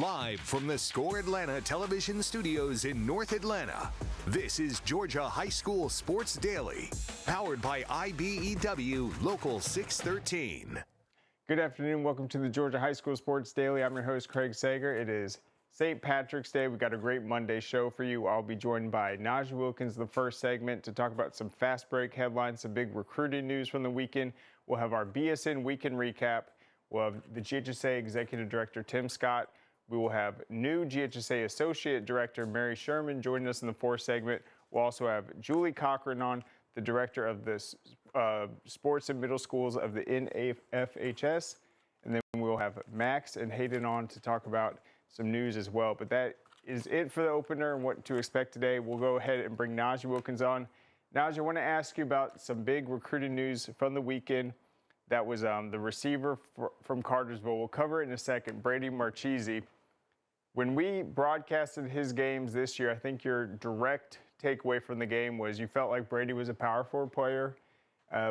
Live from the Score Atlanta television studios in North Atlanta, this is Georgia High School Sports Daily, powered by IBEW Local 613. Good afternoon. Welcome to the Georgia High School Sports Daily. I'm your host, Craig Sager. It is St. Patrick's Day. We've got a great Monday show for you. I'll be joined by Najee Wilkins, the first segment, to talk about some fast break headlines, some big recruiting news from the weekend. We'll have our BSN weekend recap. We'll have the GHSA Executive Director, Tim Scott. We will have new GHSA Associate Director, Merri Sherman, joining us in the fourth segment. We'll also have Julie Cochran on, the Director of the Sports and Middle Schools of the NAFHS. And then we'll have Max and Hayden on to talk about some news as well. But that is it for the opener and what to expect today. We'll go ahead and bring Najee Wilkins on. Najee, I want to ask you about some big recruiting news from the weekend. That was the receiver from Cartersville. We'll cover it in a second, Brady Marchese. When we broadcasted his games this year, I think your direct takeaway from the game was you felt like Brady was a power forward player.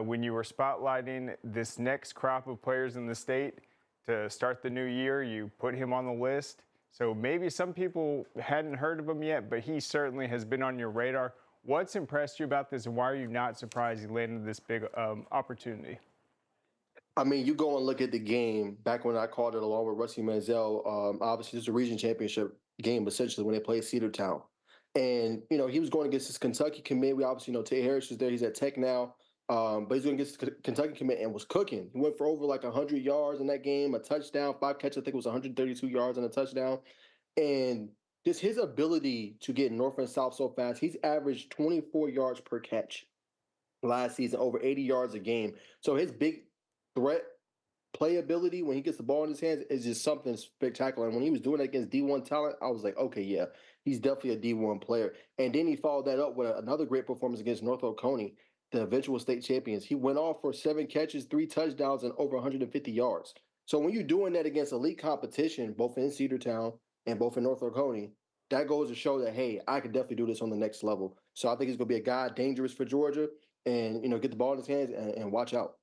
When you were spotlighting this next crop of players in the state to start the new year, you put him on the list. So maybe some people hadn't heard of him yet, but he certainly has been on your radar. What's impressed you about this, and why are you not surprised he landed this big opportunity? I mean, you go and look at the game back when I called it along with Rusty Manziel. Obviously, it's a region championship game, essentially, when they played Cedartown. And, you know, he was going against his Kentucky commit. We obviously know Tay Harris is there. He's at Tech now. But he's going against his Kentucky commit and was cooking. He went for over like 100 yards in that game, a touchdown, 5 catches. I think it was 132 yards and a touchdown. And just his ability to get north and south so fast, he's averaged 24 yards per catch last season, over 80 yards a game. So his big threat playability when he gets the ball in his hands is just something spectacular. And when he was doing it against D1 talent, I was like, okay, yeah, he's definitely a D1 player. And then he followed that up with another great performance against North Oconee, the eventual state champions. He went off for 7 catches, 3 touchdowns, and over 150 yards. So when you're doing that against elite competition, both in Cedartown and both in North Oconee, that goes to show that, hey, I could definitely do this on the next level. So I think he's going to be a guy dangerous for Georgia and, you know, get the ball in his hands and watch out.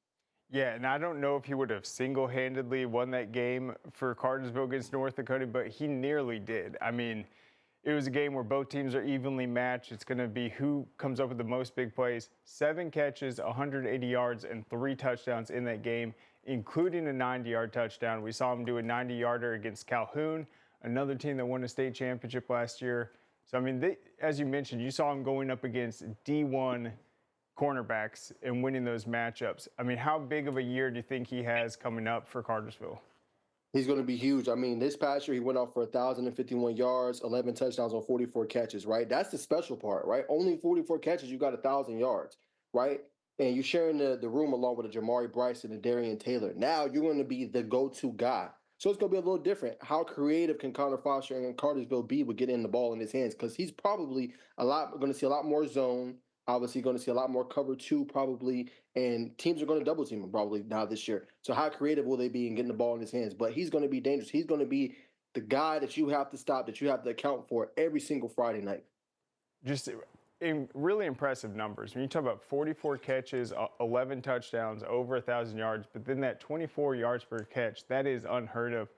Yeah, and I don't know if he would have single-handedly won that game for Cartersville against North Dakota, but he nearly did. I mean, it was a game where both teams are evenly matched. It's going to be who comes up with the most big plays. 7 catches, 180 yards, and 3 touchdowns in that game, including a 90-yard touchdown. We saw him do a 90-yarder against Calhoun, another team that won a state championship last year. So, I mean, as you mentioned, you saw him going up against D1 cornerbacks and winning those matchups. I mean, how big of a year do you think he has coming up for Cartersville? He's going to be huge. I mean, this past year, he went off for 1,051 yards, 11 touchdowns on 44 catches, right? That's the special part, right? Only 44 catches, you got 1,000 yards, right? And you're sharing the room along with a Jamari Bryson and Darian Taylor. Now you're going to be the go-to guy. So it's going to be a little different. How creative can Connor Foster and Cartersville be with getting the ball in his hands? Because he's probably going to see a lot more zone. Obviously, going to see a lot more cover 2 probably, and teams are going to double team him probably now this year. So how creative will they be in getting the ball in his hands? But he's going to be dangerous. He's going to be the guy that you have to stop, that you have to account for every single Friday night. Just really impressive numbers. When you talk about 44 catches, 11 touchdowns, over 1,000 yards, but then that 24 yards per catch, that is unheard of.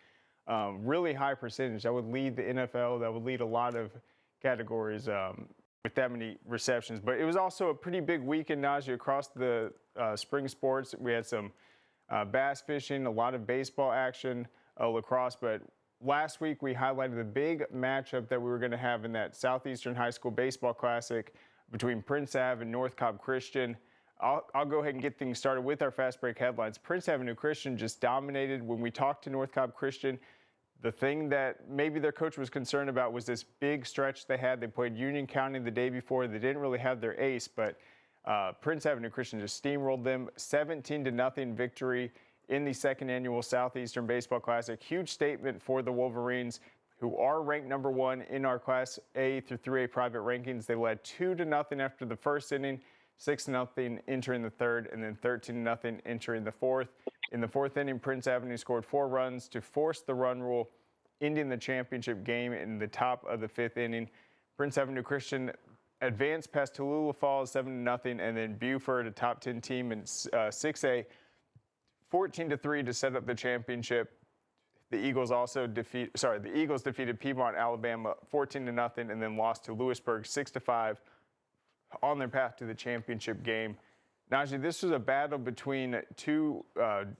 Really high percentage. That would lead the NFL. That would lead a lot of categories with that many receptions. But it was also a pretty big weekend, Najee, across the spring sports. We had some bass fishing, a lot of baseball action, lacrosse. But last week we highlighted the big matchup that we were going to have in that Southeastern High School Baseball Classic between Prince Ave and North Cobb Christian. I'll go ahead and get things started with our fast break headlines. Prince Avenue Christian just dominated. When we talked to North Cobb Christian, the thing that maybe their coach was concerned about was this big stretch they had. They played Union County the day before. They didn't really have their ace, but Prince Avenue Christian just steamrolled them. 17-0 victory in the second annual Southeastern Baseball Classic. Huge statement for the Wolverines, who are ranked number 1 in our Class A through 3A private rankings. They led 2-0 after the first inning, 6-0 entering the third, and then 13-0 entering the fourth. In the fourth inning, Prince Avenue scored 4 runs to force the run rule, ending the championship game in the top of the 5th inning. Prince Avenue Christian advanced past Tallulah Falls 7-0, and then Buford, a top 10 team in 6A, 14-3 to set up the championship. The Eagles defeated Piedmont, Alabama 14-0, and then lost to Lewisburg 6-5 on their path to the championship game. Najee, this was a battle between two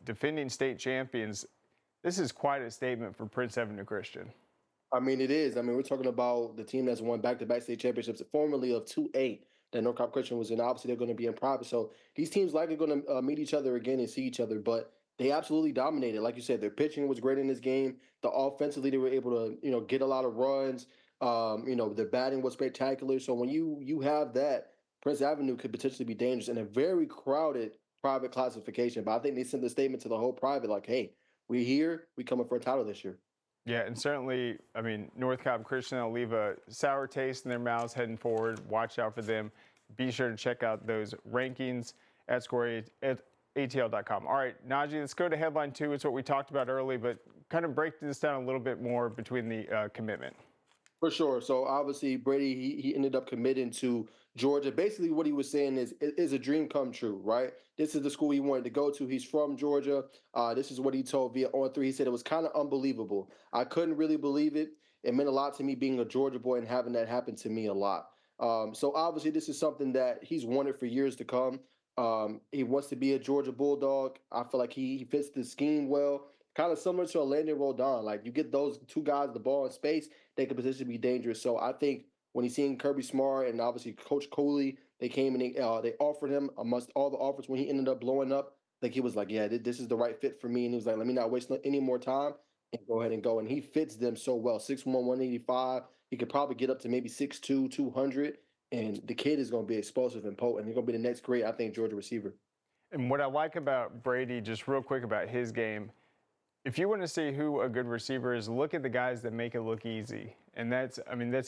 defending state champions. This is quite a statement for Prince Avenue Christian. I mean, it is. I mean, we're talking about the team that's won back-to-back state championships, formerly of 2A that North Cobb Christian was in. Obviously, they're going to be in private. So these teams likely going to meet each other again and see each other. But they absolutely dominated. Like you said, their pitching was great in this game. The offensively, they were able to, get a lot of runs. Their batting was spectacular. So when you have that, Prince Avenue could potentially be dangerous in a very crowded private classification. But I think they sent the statement to the whole private like, hey, we're here. We coming for a title this year. Yeah, and certainly, I mean, North Cobb Christian will leave a sour taste in their mouths heading forward. Watch out for them. Be sure to check out those rankings at scoreatl.com. All right, Najee, let's go to headline 2. It's what we talked about early, but kind of break this down a little bit more between the commitment. For sure. So obviously Brady, he ended up committing to Georgia. Basically what he was saying is a dream come true, right? This is the school he wanted to go to. He's from Georgia. This is what he told via On3. He said it was kind of unbelievable. I couldn't really believe it. It meant a lot to me being a Georgia boy and having that happen to me a lot. So obviously this is something that he's wanted for years to come. He wants to be a Georgia Bulldog. I feel like he fits the scheme well. Kind of similar to a Landon Rodon. Like you get those two guys the ball in space, they could potentially be dangerous. So I think when he's seeing Kirby Smart and obviously Coach Cooley, they came and they offered him amongst all the offers when he ended up blowing up. Like he was like, yeah, this is the right fit for me. And he was like, let me not waste any more time and go ahead and go. And he fits them so well. 6'1", 185. He could probably get up to maybe 6'2", 200. And the kid is going to be explosive and potent. He's going to be the next great, I think, Georgia receiver. And what I like about Brady, just real quick about his game, if you want to see who a good receiver is, look at the guys that make it look easy. And that's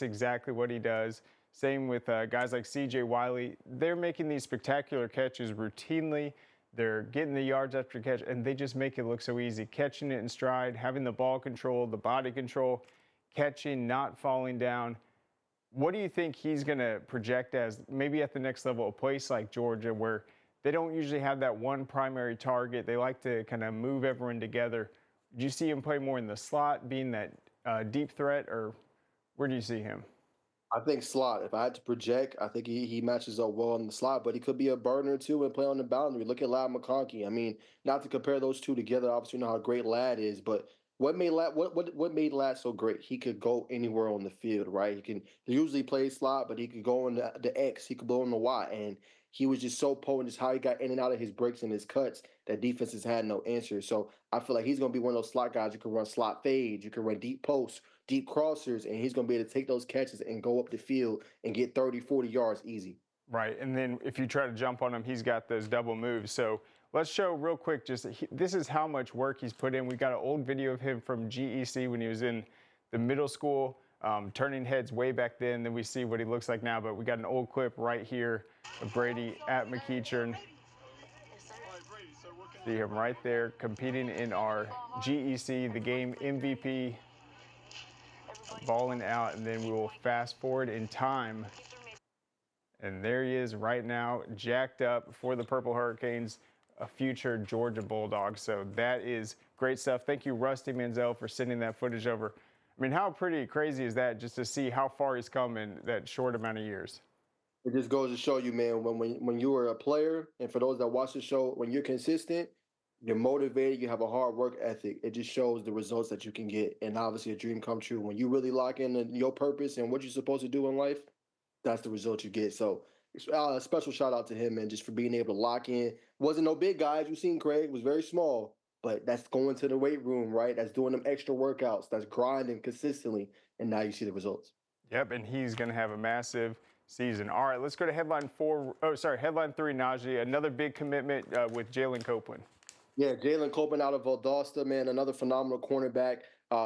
exactly what he does. Same with guys like C.J. Wiley. They're making these spectacular catches routinely. They're getting the yards after catch, and they just make it look so easy. Catching it in stride, having the ball control, the body control, catching, not falling down. What do you think he's going to project as maybe at the next level, a place like Georgia where they don't usually have that one primary target? They like to kind of move everyone together. Do you see him play more in the slot, being that deep threat, or where do you see him? I think slot. If I had to project, I think he matches up well in the slot, but he could be a burner too and play on the boundary. Look at Ladd McConkey. I mean, not to compare those two together. Obviously, you know how great Ladd is, but what made Ladd so great? He could go anywhere on the field, right? He can usually play slot, but he could go on the X. He could go on the Y, and he was just so potent. Just how he got in and out of his breaks and his cuts that defenses had no answer. So I feel like he's going to be one of those slot guys. You can run slot fades, you can run deep posts, deep crossers, and he's going to be able to take those catches and go up the field and get 30, 40 yards easy. Right, and then if you try to jump on him, he's got those double moves. So let's show real quick, this is how much work he's put in. We got an old video of him from GEC when he was in the middle school, turning heads way back then. Then we see what he looks like now, but we got an old clip right here of Brady at McEachern. See him right there competing in our GEC, the game MVP, balling out, and then we will fast forward in time. And there he is right now, jacked up for the Purple Hurricanes, a future Georgia Bulldog. So that is great stuff. Thank you, Rusty Manziel, for sending that footage over. I mean, how pretty crazy is that just to see how far he's come in that short amount of years? It just goes to show you, man, when you are a player, and for those that watch the show, when you're consistent, you're motivated, you have a hard work ethic, it just shows the results that you can get. And obviously a dream come true. When you really lock in your purpose and what you're supposed to do in life, that's the result you get. So a special shout out to him, man, just for being able to lock in. Wasn't no big guy, as you've seen, Craig, was very small, but that's going to the weight room, right? That's doing them extra workouts, that's grinding consistently, and now you see the results. Yep, and he's going to have a massive season. All right, let's go to headline 3, Najee. Another big commitment with Jalen Copeland. Yeah, Jalen Copeland out of Valdosta, man, another phenomenal cornerback.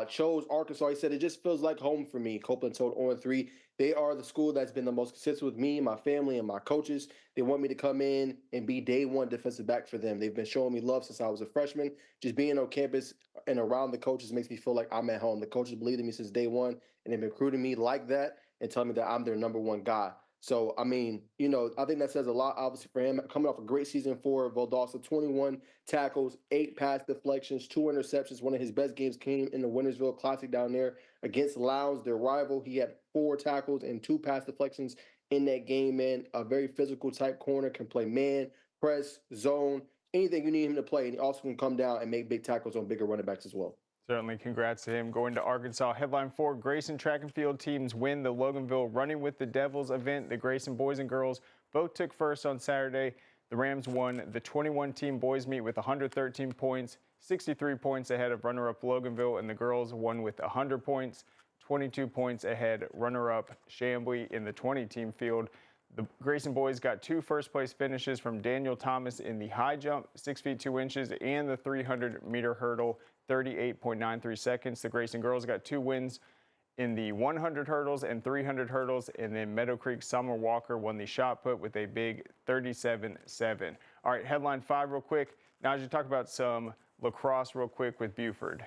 Chose Arkansas. He said, it just feels like home for me. Copeland told On3. They are the school that's been the most consistent with me, my family, and my coaches. They want me to come in and be day one defensive back for them. They've been showing me love since I was a freshman. Just being on campus and around the coaches makes me feel like I'm at home. The coaches believed in me since day one, and they've been recruiting me like that and telling me that I'm their number one guy. So, I mean, I think that says a lot, obviously, for him. Coming off a great season for Valdosta, 21 tackles, 8 pass deflections, 2 interceptions. One of his best games came in the Wintersville Classic down there against Lowndes, their rival. He had 4 tackles and 2 pass deflections in that game, man. A very physical type corner, can play man, press, zone, anything you need him to play. And he also can come down and make big tackles on bigger running backs as well. Certainly, congrats to him. Going to Arkansas, headline 4, Grayson track and field teams win the Loganville Running with the Devils event. The Grayson boys and girls both took first on Saturday. The Rams won the 21-team boys meet with 113 points, 63 points ahead of runner-up Loganville, and the girls won with 100 points, 22 points ahead runner-up Chamblee in the 20-team field. The Grayson boys got 2 first-place finishes from Daniel Thomas in the high jump, 6 feet 2 inches, and the 300-meter hurdle, 38.93 seconds. The Grayson girls got 2 wins in the 100 hurdles and 300 hurdles, and then Meadow Creek Summer Walker won the shot put with a big 37-7. All right, headline 5 real quick. Now, as you talk about some lacrosse real quick with Buford.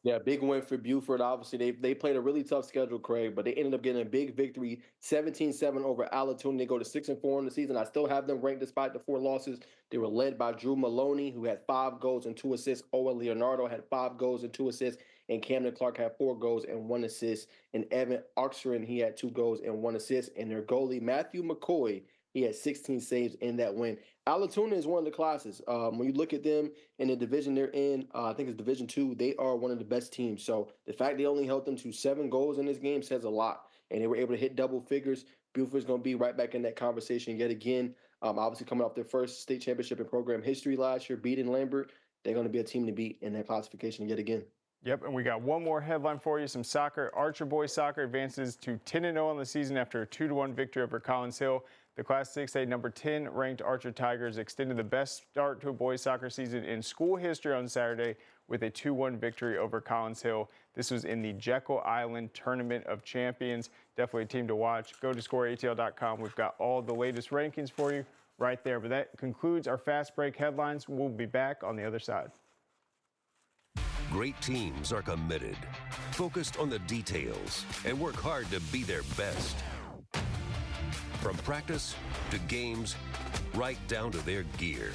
Yeah, big win for Buford. Obviously, they played a really tough schedule, Craig, but they ended up getting a big victory, 17-7 over Allatoona. They go to 6-4 in the season. I still have them ranked despite the 4 losses. They were led by Drew Maloney, who had 5 goals and 2 assists. Owen Leonardo had 5 goals and 2 assists. And Camden Clark had 4 goals and 1 assist. And Evan Oxford, he had 2 goals and 1 assist. And their goalie, Matthew McCoy, he had 16 saves in that win. Allatoona is one of the classes. When you look at them in the division they're in, I think it's Division 2, they are one of the best teams. So the fact they only held them to 7 goals in this game says a lot. And they were able to hit double figures. Buford's going to be right back in that conversation yet again. Obviously coming off their first state championship in program history last year, beating Lambert. They're going to be a team to beat in that classification yet again. Yep, and we got one more headline for you, some soccer. Archer boys soccer advances to 10-0 on the season after a 2-1 victory over Collins Hill. The Class 6A number 10 ranked Archer Tigers extended the best start to a boys soccer season in school history on Saturday with a 2-1 victory over Collins Hill. This was in the Jekyll Island Tournament of Champions. Definitely a team to watch. Go to scoreatl.com. We've got all the latest rankings for you right there. But that concludes our Fast Break headlines. We'll be back on the other side. Great teams are committed, focused on the details, and work hard to be their best. From practice to games, right down to their gear.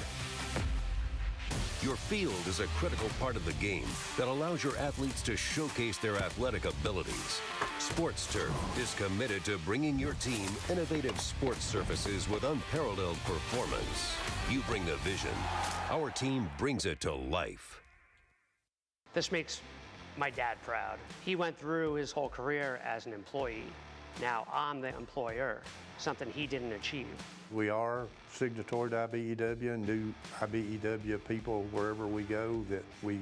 Your field is a critical part of the game that allows your athletes to showcase their athletic abilities. Sports Turf is committed to bringing your team innovative sports surfaces with unparalleled performance. You bring the vision. Our team brings it to life. This makes my dad proud. He went through his whole career as an employee. Now I'm the employer, something he didn't achieve. We are signatory to IBEW and do IBEW people wherever we go that we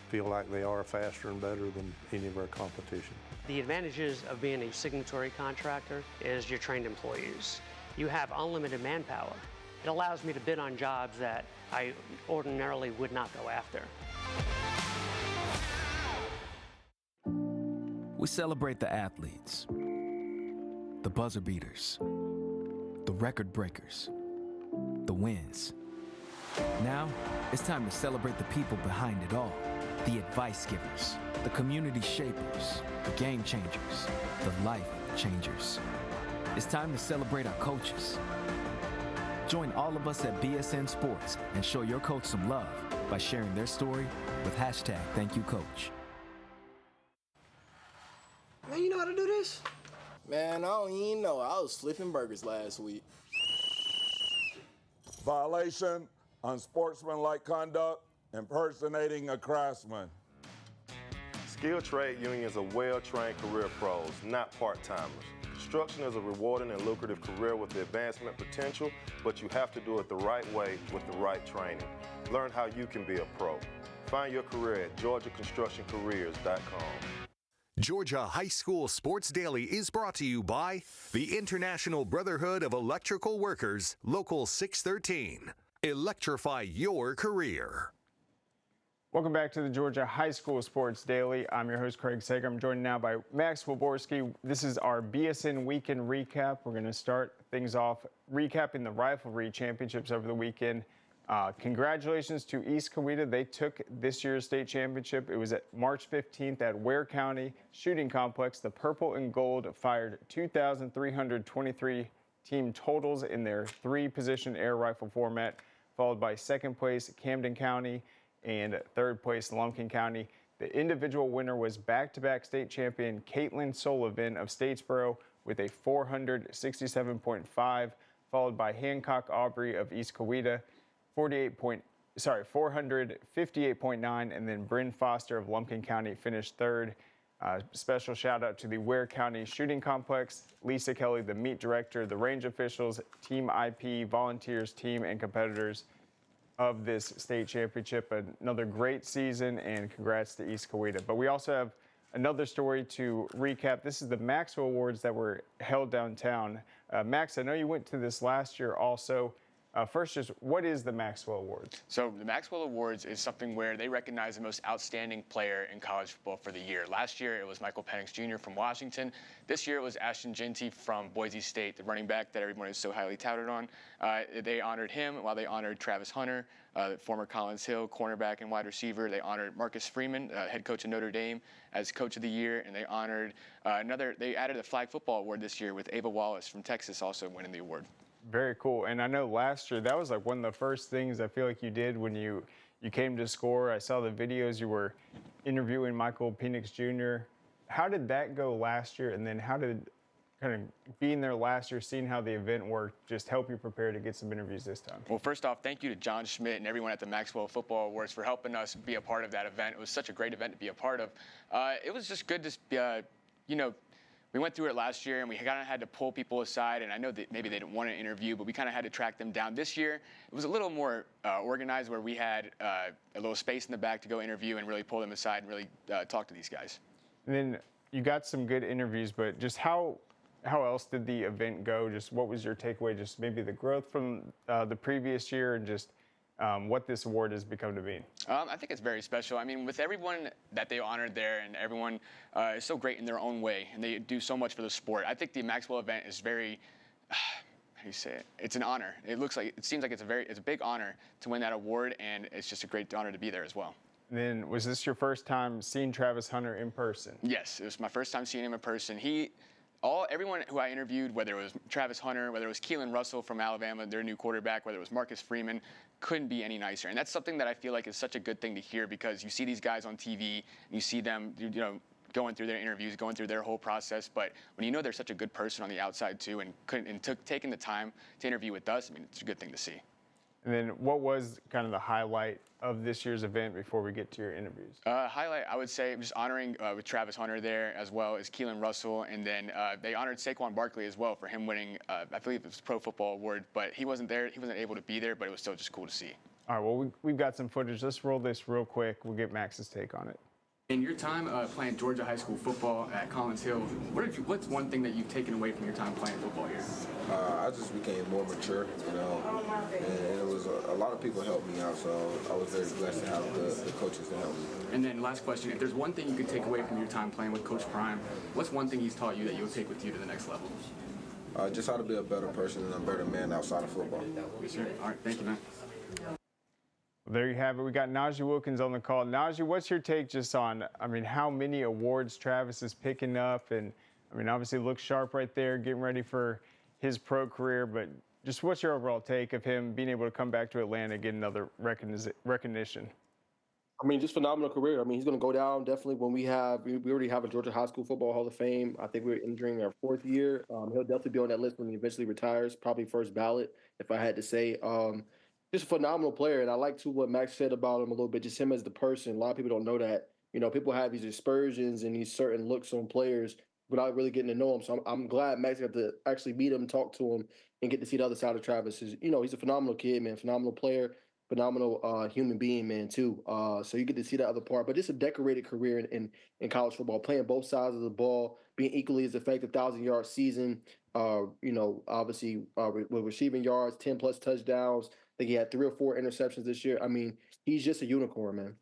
feel like they are faster and better than any of our competition. The advantages of being a signatory contractor is you're trained employees. You have unlimited manpower. It allows me to bid on jobs that I ordinarily would not go after. We celebrate the athletes, the buzzer beaters, the record breakers, the wins. Now, it's time to celebrate the people behind it all. The advice givers, the community shapers, the game changers, the life changers. It's time to celebrate our coaches. Join all of us at BSN Sports and show your coach some love by sharing their story with #ThankYouCoach. Man, you know how to do this? Man, I don't even know. I was flipping burgers last week. Violation, unsportsmanlike conduct, impersonating a craftsman. Skilled trade unions are well-trained career pros, not part-timers. Construction is a rewarding and lucrative career with the advancement potential, but you have to do it the right way with the right training. Learn how you can be a pro. Find your career at GeorgiaConstructionCareers.com. Georgia High School Sports Daily is brought to you by the International Brotherhood of Electrical Workers, Local 613. Electrify your career. Welcome back to the Georgia High School Sports Daily. I'm your host, Craig Sager. I'm joined now by Max Wyborski. This is our BSN weekend recap. We're going to start things off recapping the Riflery Championships over the weekend. Congratulations to East Coweta. They took this year's state championship. It was at March 15th at Ware County Shooting Complex. The purple and gold fired 2,323 team totals in their 3-position air rifle format, followed by second place Camden County and third place Lumpkin County. The individual winner was back-to-back state champion Caitlin Sullivan of Statesboro with a 467.5, followed by Hancock Aubrey of East Coweta, 458.9, and then Bryn Foster of Lumpkin County finished third. Special shout out to the Ware County Shooting Complex, Lisa Kelly, the meet director, the range officials, team IP, volunteers, team, and competitors of this state championship. Another great season, and congrats to East Coweta. But we also have another story to recap. This is the Maxwell Awards that were held downtown. Max, I know you went to this last year also. First, just what is the Maxwell Awards? So the Maxwell Awards is something where they recognize the most outstanding player in college football for the year. Last year, it was Michael Penix Jr. from Washington. This year, it was Ashton Jeanty from Boise State, the running back that everyone is so highly touted on. They honored him while they honored Travis Hunter, former Collins Hill, cornerback and wide receiver. They honored Marcus Freeman, head coach of Notre Dame, as Coach of the Year, and they honored they added a flag football award this year with Ava Wallace from Texas also winning the award. Very cool. And I know last year that was like one of the first things I feel like you did when you came to SCORE. I saw the videos, you were interviewing Michael Penix Jr. How did that go last year? And then how did kind of being there last year, seeing how the event worked, just help you prepare to get some interviews this time? Well, first off, thank you to John Schmidt and everyone at the Maxwell Football Awards for helping us be a part of that event. It was such a great event to be a part of. It was just good to, we went through it last year, and we kind of had to pull people aside, and I know that maybe they didn't want to interview, but we kind of had to track them down. This year, it was a little more organized, where we had a little space in the back to go interview and really pull them aside and really talk to these guys. And then you got some good interviews, but just how else did the event go? Just what was your takeaway? Just maybe the growth from the previous year, and just what this award has become to be? I think it's very special. I mean, with everyone that they honored there, and everyone is so great in their own way, and they do so much for the sport. I think the Maxwell event is very, how do you say it? It's an honor. It seems like it's a big honor to win that award, and it's just a great honor to be there as well. And then, was this your first time seeing Travis Hunter in person? Yes, it was my first time seeing him in person. Everyone who I interviewed, whether it was Travis Hunter, whether it was Keelan Russell from Alabama, their new quarterback, whether it was Marcus Freeman, couldn't be any nicer. And that's something that I feel like is such a good thing to hear, because you see these guys on TV, and you see them, going through their interviews, going through their whole process. But when you know they're such a good person on the outside too, and taking the time to interview with us, I mean, it's a good thing to see. And then what was kind of the highlight of this year's event before we get to your interviews? Highlight, I would say, just honoring with Travis Hunter there, as well as Keelan Russell. And then they honored Saquon Barkley as well for him winning, I believe it was Pro Football Award. But he wasn't there. He wasn't able to be there, but it was still just cool to see. All right, well, we've got some footage. Let's roll this real quick. We'll get Max's take on it. In your time playing Georgia high school football at Collins Hill, what's one thing that you've taken away from your time playing football here? I just became more mature, and it was a lot of people helped me out, so I was very blessed to have the coaches to help me. And then last question, if there's one thing you could take away from your time playing with Coach Prime, what's one thing he's taught you that you'll take with you to the next level? Just how to be a better person and a better man outside of football. Yes, sir. All right, thank you, man. There you have it. We got Najee Wilkins on the call. Najee, what's your take just on, how many awards Travis is picking up? And, obviously looks sharp right there, getting ready for his pro career. But just what's your overall take of him being able to come back to Atlanta and get another recognition? Just phenomenal career. He's going to go down definitely when we already have a Georgia High School Football Hall of Fame. I think we're entering our 4th year. He'll definitely be on that list when he eventually retires, probably first ballot, if I had to say. Just a phenomenal player, and I like too what Max said about him a little bit, just him as the person. A lot of people don't know that. People have these aspersions and these certain looks on players without really getting to know him. So I'm glad Max got to actually meet him, talk to him, and get to see the other side of Travis. He's a phenomenal kid, man, phenomenal player, phenomenal human being, man, too. So you get to see that other part. But just a decorated career in college football, playing both sides of the ball, being equally as effective, 1,000-yard season, obviously with receiving yards, 10-plus touchdowns. I think he had 3 or 4 interceptions this year. He's just a unicorn, man.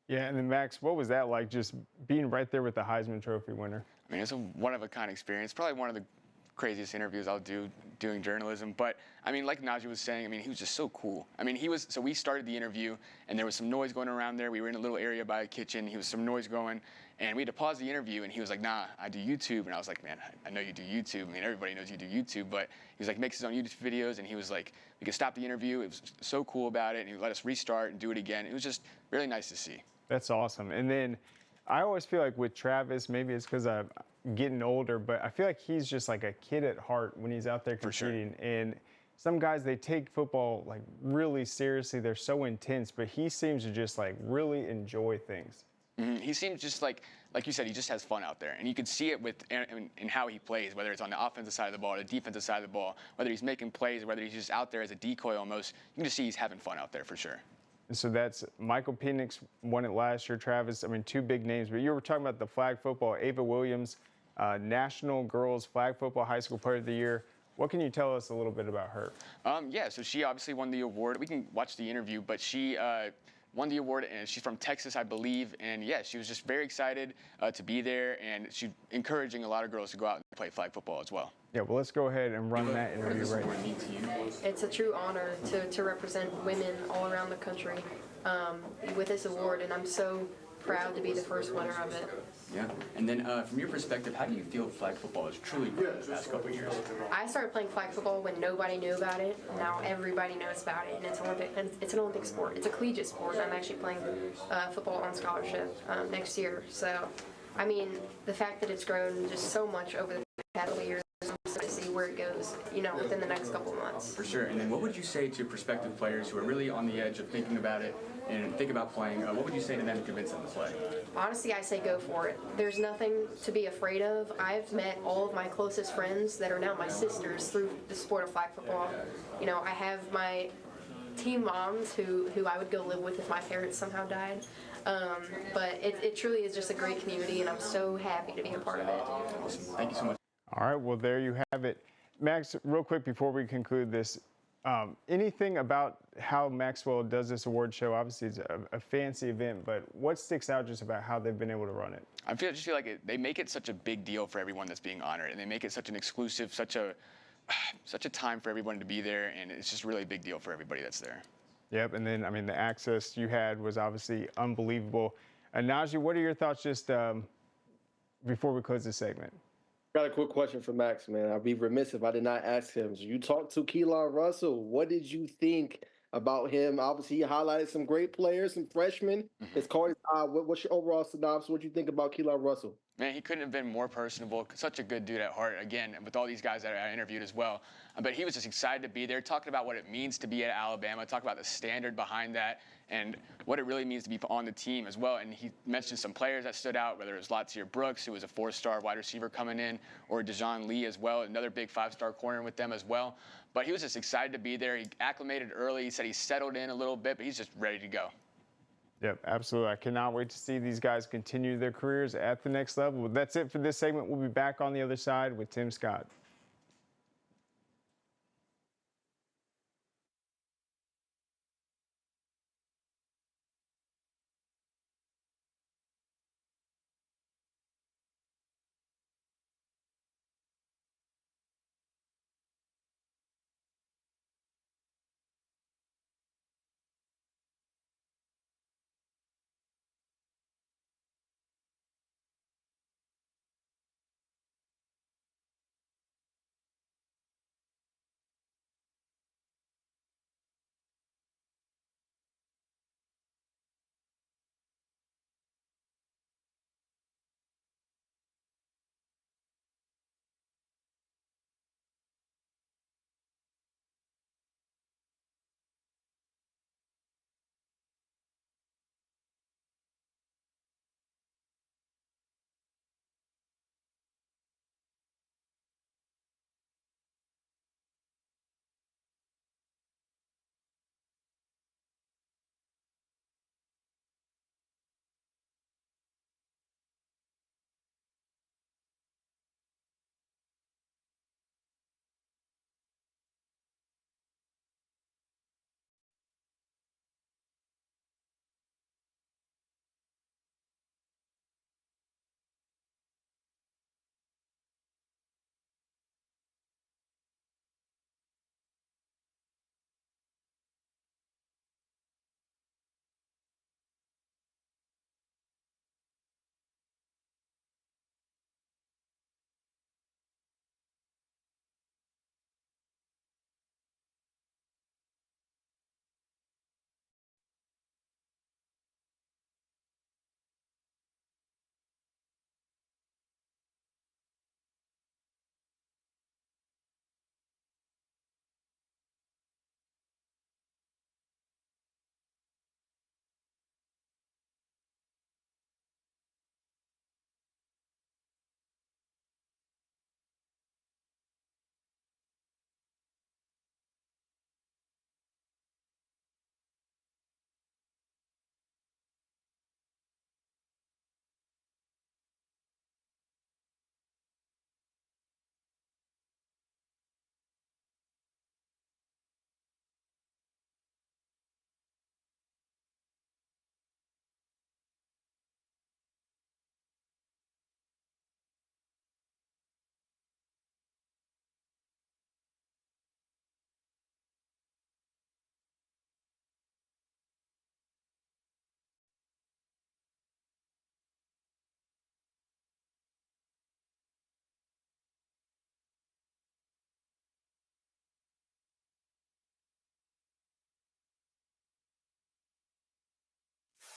Yeah, and then Max, what was that like, just being right there with the Heisman Trophy winner? It's a one-of-a-kind experience. Probably one of the craziest interviews I'll do doing journalism. But I mean, like Najee was saying, I mean, he was just so cool. I mean, so we started the interview and there was some noise going around there. We were in a little area by a kitchen. He was some noise going and we had to pause the interview and he was like, nah, I do YouTube. And I was like, man, I know you do YouTube. I mean, everybody knows you do YouTube, but he was like, makes his own YouTube videos. And he was like, we could stop the interview. It was so cool about it. And he let us restart and do it again. It was just really nice to see. That's awesome. And then I always feel like with Travis, maybe it's because I'm getting older, but I feel like he's just like a kid at heart when he's out there competing. Sure. And some guys, they take football like really seriously. They're so intense, but he seems to just like really enjoy things. Mm-hmm. He seems just like you said, he just has fun out there. And you can see it in how he plays, whether it's on the offensive side of the ball or the defensive side of the ball, whether he's making plays, whether he's just out there as a decoy almost. You can just see he's having fun out there for sure. So that's Michael Penix won it last year. Travis, I mean, two big names, but you were talking about the flag football. Ava Williams, National Girls Flag Football High School Player of the Year. What can you tell us a little bit about her? Yeah, so she obviously won the award. We can watch the interview, but she won the award, and she's from Texas, I believe. And yeah, she was just very excited to be there, and she's encouraging a lot of girls to go out and play flag football as well. Yeah, well, let's go ahead and run that interview right now. It's a true honor to represent women all around the country with this award, and I'm so proud to be the first winner of it. Yeah, and then from your perspective, how do you feel flag football has truly grown the past couple of years? I started playing flag football when nobody knew about it. Now everybody knows about it, and it's an Olympic sport. It's a collegiate sport. I'm actually playing football on scholarship next year. So, I mean, the fact that it's grown just so much over the past couple of years, to see where it goes, within the next couple of months. For sure. And then what would you say to prospective players who are really on the edge of thinking about it and think about playing? What would you say to them to convince them to play? Honestly, I say go for it. There's nothing to be afraid of. I've met all of my closest friends that are now my sisters through the sport of flag football. I have my team moms who I would go live with if my parents somehow died. But it truly is just a great community, and I'm so happy to be a part of it. Awesome. Thank you so much. All right, well, there you have it. Max, real quick before we conclude this, anything about how Maxwell does this award show? Obviously, it's a fancy event, but what sticks out just about how they've been able to run it? I just feel like they make it such a big deal for everyone that's being honored, and they make it such an exclusive, such a time for everyone to be there, and it's just really a big deal for everybody that's there. Yep, and then, I mean, the access you had was obviously unbelievable. Najee, what are your thoughts just before we close this segment? Got a quick question for Max, man. I'd be remiss if I did not ask him. So you talked to Keelan Russell. What did you think about him? Obviously, he highlighted some great players, some freshmen. It's called his eye. What's your overall synopsis? What do you think about Keelan Russell? Man, he couldn't have been more personable. Such a good dude at heart, again, with all these guys that I interviewed as well. But he was just excited to be there, talking about what it means to be at Alabama, talking about the standard behind that, and what it really means to be on the team as well. And he mentioned some players that stood out, whether it was Latia Brooks, who was a 4-star wide receiver coming in, or Dejon Lee as well, another big 5-star corner with them as well. But he was just excited to be there. He acclimated early. He said he settled in a little bit, but he's just ready to go. Yep, absolutely. I cannot wait to see these guys continue their careers at the next level. That's it for this segment. We'll be back on the other side with Tim Scott.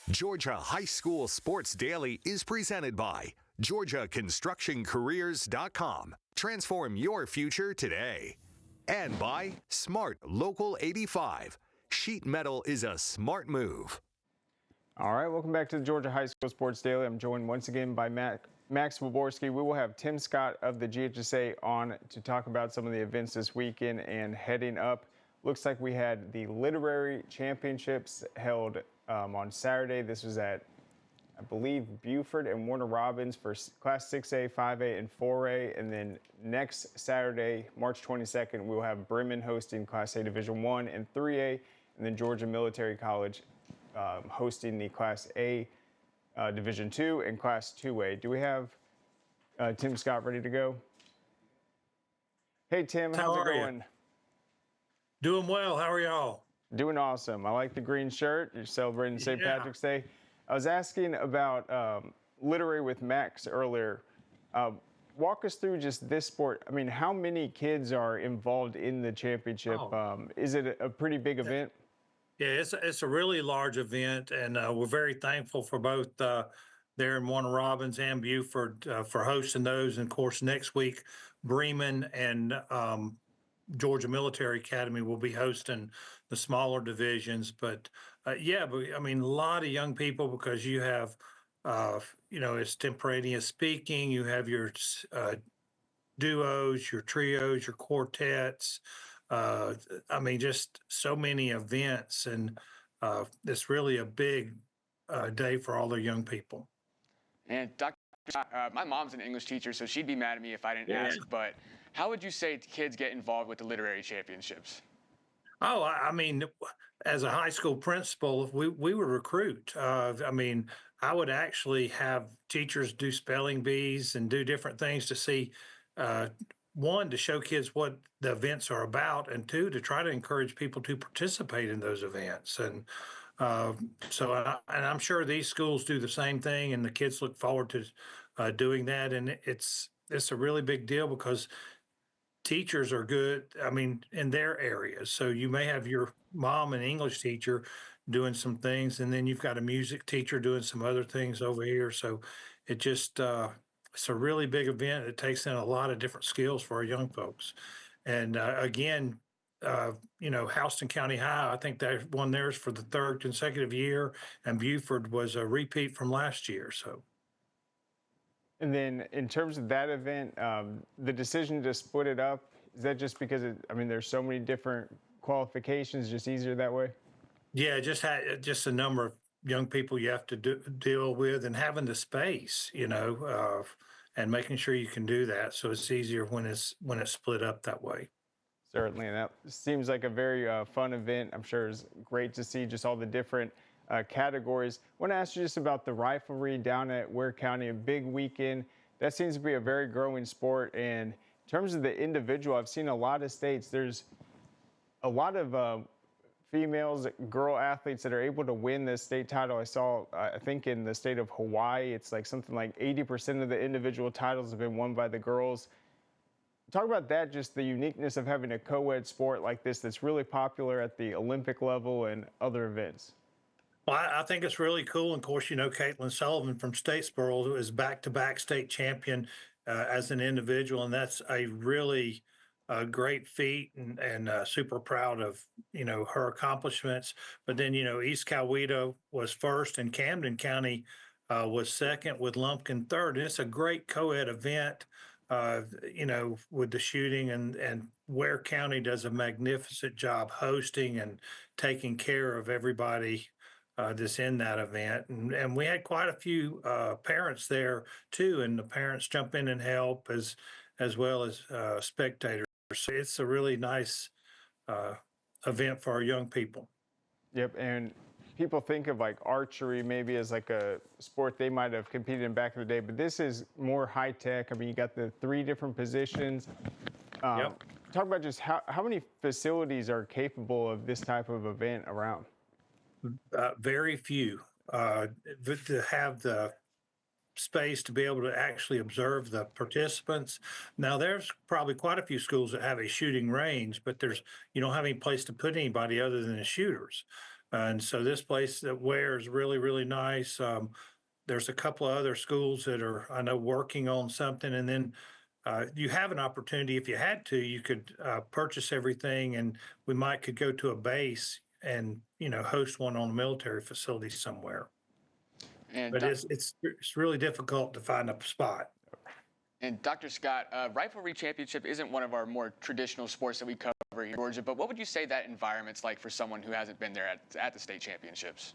Georgia High School Sports Daily is presented by GeorgiaConstructionCareers.com. Transform your future today. And by Smart Local 85. Sheet metal is a smart move. All right, welcome back to the Georgia High School Sports Daily. I'm joined once again by Max Waborski. We will have Tim Scott of the GHSA on to talk about some of the events this weekend and heading up. Looks like we had the Literary Championships held on Saturday. This was at, I believe, Buford and Warner Robins for Class 6A, 5A, and 4A. And then next Saturday, March 22nd, we'll have Bremen hosting Class A Division 1 and 3A, and then Georgia Military College hosting the Class A Division 2 and Class 2A. Do we have Tim Scott ready to go? Hey, Tim, how's it going? Doing well. How are y'all? Doing awesome. I like the green shirt. You're celebrating St. Patrick's Day. I was asking about literary with Max earlier. Walk us through just this sport. I mean, how many kids are involved in the championship? Is it a pretty big event? Yeah, it's a really large event, and we're very thankful for both there in Warner Robins and Buford for hosting those. And of course, next week, Bremen and Georgia Military Academy will be hosting the smaller divisions. But I mean, a lot of young people, because you have, it's extemporaneous speaking. You have your duos, your trios, your quartets. I mean, just so many events, and it's really a big day for all the young people. And Dr. My mom's an English teacher, so she'd be mad at me if I didn't ask, but how would you say kids get involved with the literary championships? Oh, I mean, as a high school principal, we would recruit. I mean, I would actually have teachers do spelling bees and do different things to see, one, to show kids what the events are about, and two, to try to encourage people to participate in those events. And and I'm sure these schools do the same thing, and the kids look forward to doing that. And it's a really big deal because teachers are good, I mean, in their areas. So you may have your mom, an English teacher, doing some things, and then you've got a music teacher doing some other things over here. So it just, it's a really big event. It takes in a lot of different skills for our young folks. And again, Houston County High, I think they won theirs for the third consecutive year, and Buford was a repeat from last year. So. And then in terms of that event, the decision to split it up, is that just because, there's so many different qualifications, just easier that way? Yeah, just a number of young people you have to deal with, and having the space, and making sure you can do that. So it's easier when it's split up that way. Certainly, and that seems like a very fun event. I'm sure it's great to see just all the different categories. I want to ask you just about the riflery down at Ware County, a big weekend. That seems to be a very growing sport. And in terms of the individual, I've seen a lot of states, there's a lot of females, girl athletes that are able to win this state title. I saw, I think in the state of Hawaii, it's like something like 80% of the individual titles have been won by the girls. Talk about that, just the uniqueness of having a co-ed sport like this that's really popular at the Olympic level and other events. Well, I think it's really cool. And of course, Caitlin Sullivan from Statesboro is back-to-back state champion as an individual. And that's a really great feat, and super proud of, her accomplishments. But then, East Coweta was first, and Camden County was second, with Lumpkin third. And it's a great co-ed event, with the shooting, and Ware County does a magnificent job hosting and taking care of everybody that's in that event. And we had quite a few parents there too, and the parents jump in and help as well as spectators. So it's a really nice event for our young people. Yep, and people think of like archery maybe as like a sport they might have competed in back in the day, but this is more high tech. I mean, you got the 3 different positions. Yep. Talk about just how many facilities are capable of this type of event around? Very few. To have the space to be able to actually observe the participants. Now, there's probably quite a few schools that have a shooting range, but you don't have any place to put anybody other than the shooters. And so this place that Ware is really, really nice. There's a couple of other schools that are, I know, working on something. And then you have an opportunity, if you had to, you could purchase everything and we might could go to a base and, host one on a military facility somewhere. And But it's really difficult to find a spot. And Dr. Scott, Riflery Championship isn't one of our more traditional sports that we cover here in Georgia, but what would you say that environment's like for someone who hasn't been there at the state championships?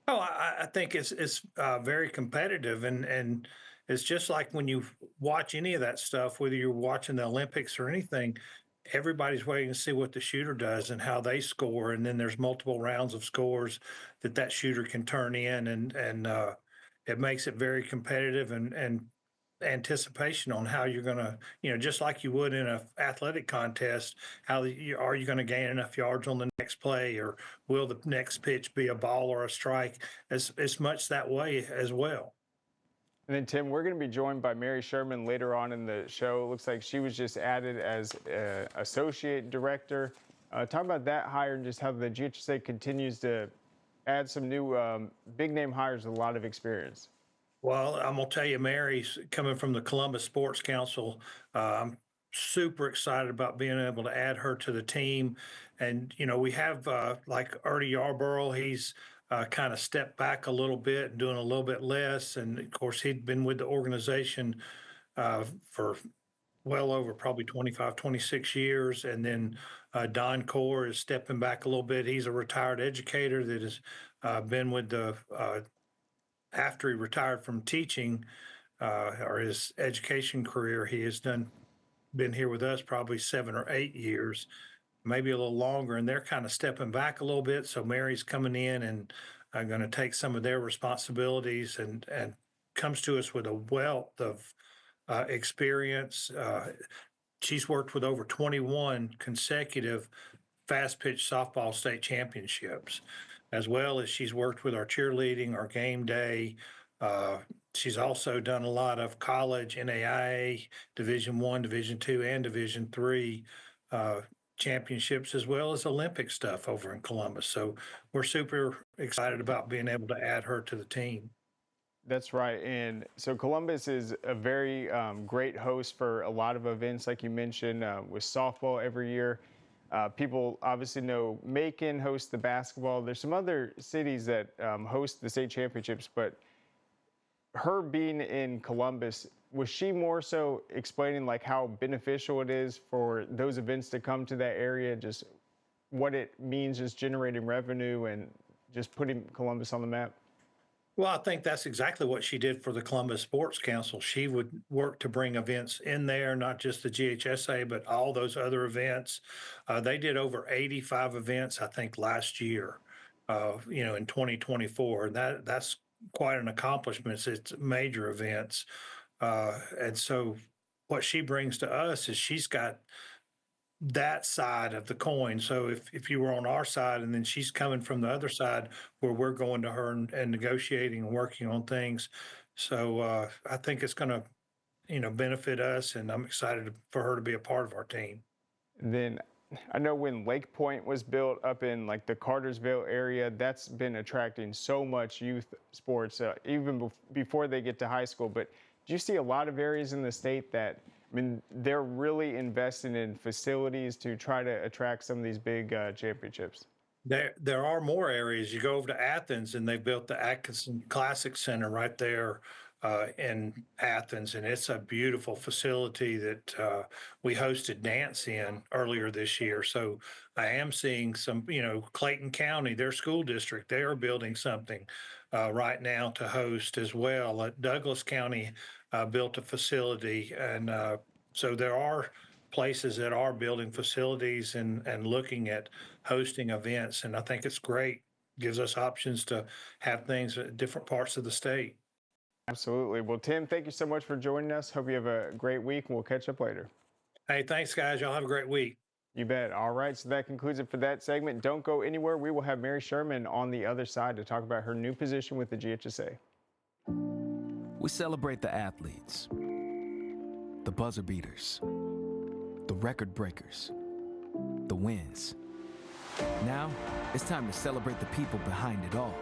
Oh, I think it's very competitive, and it's just like when you watch any of that stuff, whether you're watching the Olympics or anything, everybody's waiting to see what the shooter does and how they score, and then there's multiple rounds of scores that shooter can turn in, and it makes it very competitive and anticipation on how you're going to, just like you would in an athletic contest, are you going to gain enough yards on the next play, or will the next pitch be a ball or a strike? It's much that way as well. And then, Tim, we're going to be joined by Merri Sherman later on in the show. It looks like she was just added as associate director. Talk about that hire and just how the GHSA continues to add some new big-name hires with a lot of experience. Well, I'm going to tell you, Mary's coming from the Columbus Sports Council. I'm super excited about being able to add her to the team. And, we have like Ernie Yarborough, he's kind of stepped back a little bit and doing a little bit less. And of course, he'd been with the organization for well over probably 25, 26 years. And then Don Core is stepping back a little bit. He's a retired educator that has been with the after he retired from teaching or his education career, he has been here with us probably 7 or 8 years, maybe a little longer, and they're kind of stepping back a little bit. So Mary's coming in and going to take some of their responsibilities and comes to us with a wealth of experience. She's worked with over 21 consecutive fast pitch softball state championships, as well as she's worked with our cheerleading, our game day. She's also done a lot of college, NAIA, Division I, Division II, and Division III championships, as well as Olympic stuff over in Columbus. So we're super excited about being able to add her to the team. That's right. And so Columbus is a very great host for a lot of events, like you mentioned, with softball every year. People obviously know Macon hosts the basketball. There's some other cities that host the state championships, but her being in Columbus, was she more so explaining like how beneficial it is for those events to come to that area, just what it means, just generating revenue and just putting Columbus on the map? Well, I think that's exactly what she did for the Columbus Sports Council. She would work to bring events in there, not just the GHSA, but all those other events. They did over 85 events, I think, last year, in 2024. That's quite an accomplishment. It's major events. And so what she brings to us is she's got that side of the coin. So if you were on our side and then she's coming from the other side where we're going to her and negotiating and working on things. So I think it's going to, benefit us, and I'm excited for her to be a part of our team. And then I know when Lake Point was built up in like the Cartersville area, that's been attracting so much youth sports, even before they get to high school. But do you see a lot of areas in the state that, they're really investing in facilities to try to attract some of these big championships? There are more areas. You go over to Athens, and they built the Atkinson Classic Center right there in Athens, and it's a beautiful facility that we hosted dance in earlier this year. So I am seeing some, Clayton County, their school district, they are building something right now to host as well. Douglas County built a facility, and so there are places that are building facilities and looking at hosting events, and I think it's great. Gives us options to have things at different parts of the state. Absolutely. Well, Tim, thank you so much for joining us. Hope you have a great week, and we'll catch up later. Hey, thanks, guys. Y'all have a great week. You bet. All right, so that concludes it for that segment. Don't go anywhere. We will have Merri Sherman on the other side to talk about her new position with the GHSA. We celebrate the athletes, the buzzer beaters, the record breakers, the wins. Now, it's time to celebrate the people behind it all.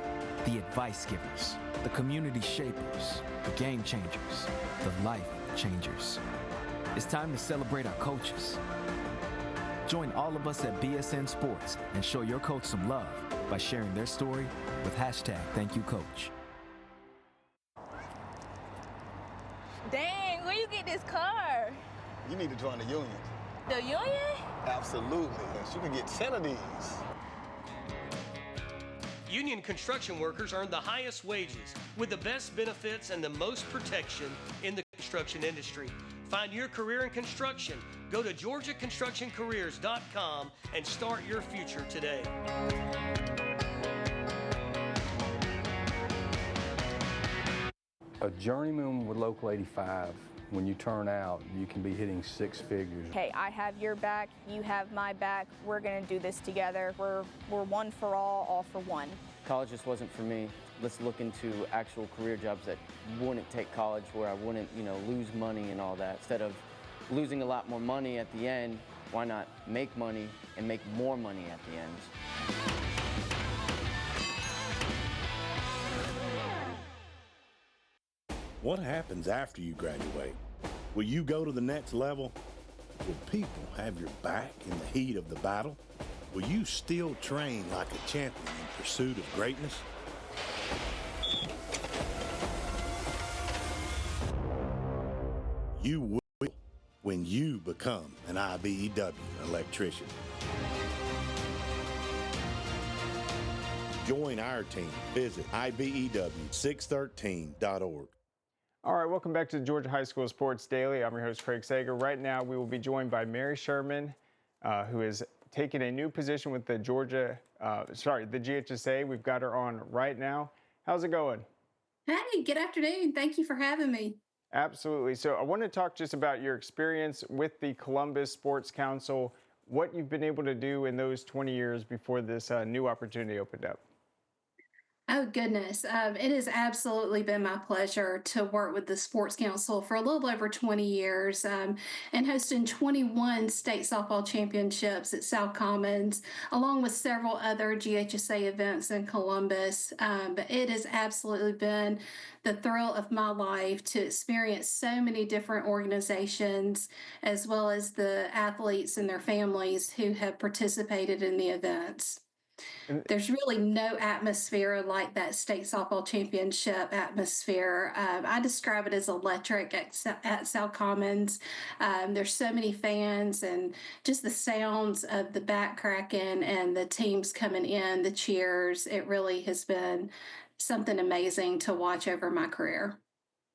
The advice givers, the community shapers, the game changers, the life changers. It's time to celebrate our coaches. Join all of us at BSN Sports and show your coach some love by sharing their story with #ThankYouCoach. Dang, where you get this car? You need to join the union. The union? Absolutely. You can get 10 of these. Union construction workers earn the highest wages with the best benefits and the most protection in the construction industry. Find your career in construction. Go to GeorgiaConstructionCareers.com and start your future today. A journeyman with Local 85, when you turn out, you can be hitting six figures. Hey, I have your back, you have my back. We're gonna do this together. We're one for all for one. College just wasn't for me. Let's look into actual career jobs that wouldn't take college, where I wouldn't, lose money and all that. Instead of losing a lot more money at the end, why not make money and make more money at the end? What happens after you graduate? Will you go to the next level? Will people have your back in the heat of the battle? Will you still train like a champion in pursuit of greatness? You will when you become an IBEW electrician. Join our team. Visit IBEW613.org. All right, welcome back to the Georgia High School Sports Daily. I'm your host, Craig Sager. Right now, we will be joined by Merri Sherman, who is taking a new position with the GHSA. We've got her on right now. How's it going? Hey, good afternoon. Thank you for having me. Absolutely. So I want to talk just about your experience with the Columbus Sports Council, what you've been able to do in those 20 years before this new opportunity opened up. Oh, goodness. It has absolutely been my pleasure to work with the Sports Council for a little over 20 years and hosting 21 state softball championships at South Commons, along with several other GHSA events in Columbus. But it has absolutely been the thrill of my life to experience so many different organizations, as well as the athletes and their families who have participated in the events. There's really no atmosphere like that state softball championship atmosphere. I describe it as electric at South Commons. There's so many fans, and just the sounds of the back cracking and the teams coming in, the cheers. It really has been something amazing to watch over my career.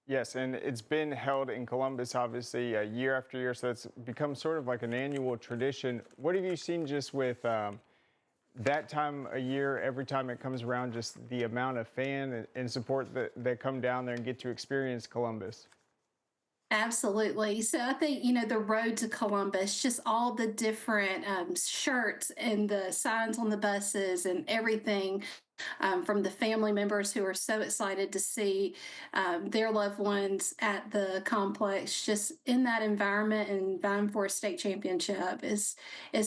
Yes, and it's been held in Columbus, obviously, year after year, so it's become sort of like an annual tradition. What have you seen just with that time a year, every time it comes around, just the amount of fan and support that come down there and get to experience Columbus? Absolutely. So I think, the road to Columbus, just all the different shirts and the signs on the buses and everything from the family members who are so excited to see their loved ones at the complex, just in that environment and vying for a state championship. It's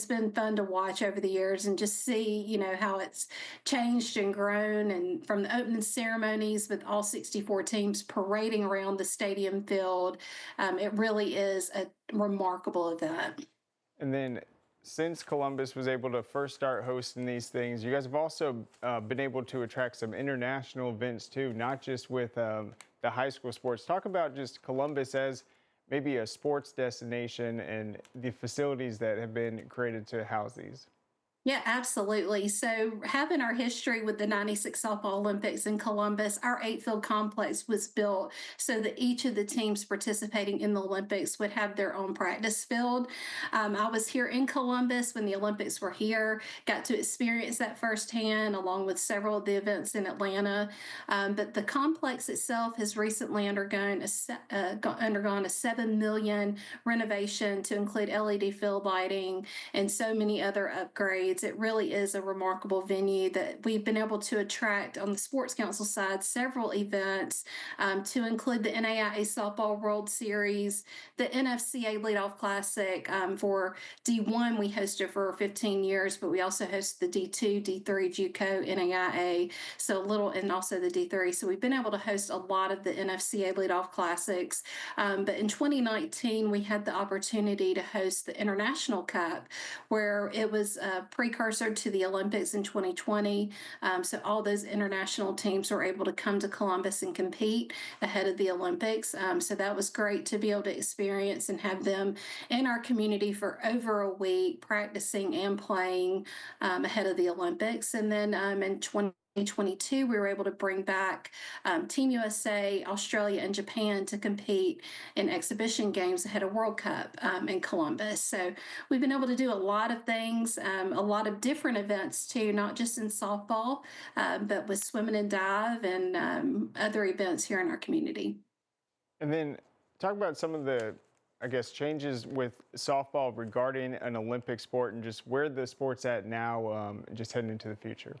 been fun to watch over the years and just see, how it's changed and grown, and from the opening ceremonies with all 64 teams parading around the stadium field. It really is a remarkable event. And then since Columbus was able to first start hosting these things, you guys have also been able to attract some international events too, not just with the high school sports. Talk about just Columbus as maybe a sports destination and the facilities that have been created to house these. Yeah, absolutely. So having our history with the 96 Softball Olympics in Columbus, our 8-field complex was built so that each of the teams participating in the Olympics would have their own practice field. I was here in Columbus when the Olympics were here, got to experience that firsthand along with several of the events in Atlanta. But the complex itself has recently undergone a $7 million renovation to include LED field lighting and so many other upgrades. accolades. It really is a remarkable venue that we've been able to attract on the Sports Council side several events to include the NAIA Softball World Series, the NFCA Leadoff Classic. For D1, we hosted for 15 years, but we also host the D2, D3, JUCO, NAIA, and also the D3. So we've been able to host a lot of the NFCA Leadoff Classics. But in 2019, we had the opportunity to host the International Cup, where it was a precursor to the Olympics in 2020. So all those international teams were able to come to Columbus and compete ahead of the Olympics. So that was great to be able to experience and have them in our community for over a week, practicing and playing ahead of the Olympics. And then in 2022, we were able to bring back Team USA, Australia, and Japan to compete in exhibition games ahead of World Cup in Columbus. So we've been able to do a lot of things, a lot of different events too, not just in softball, but with swimming and dive and other events here in our community. And then talk about some of the, I guess, changes with softball regarding an Olympic sport and just where the sport's at now, just heading into the future.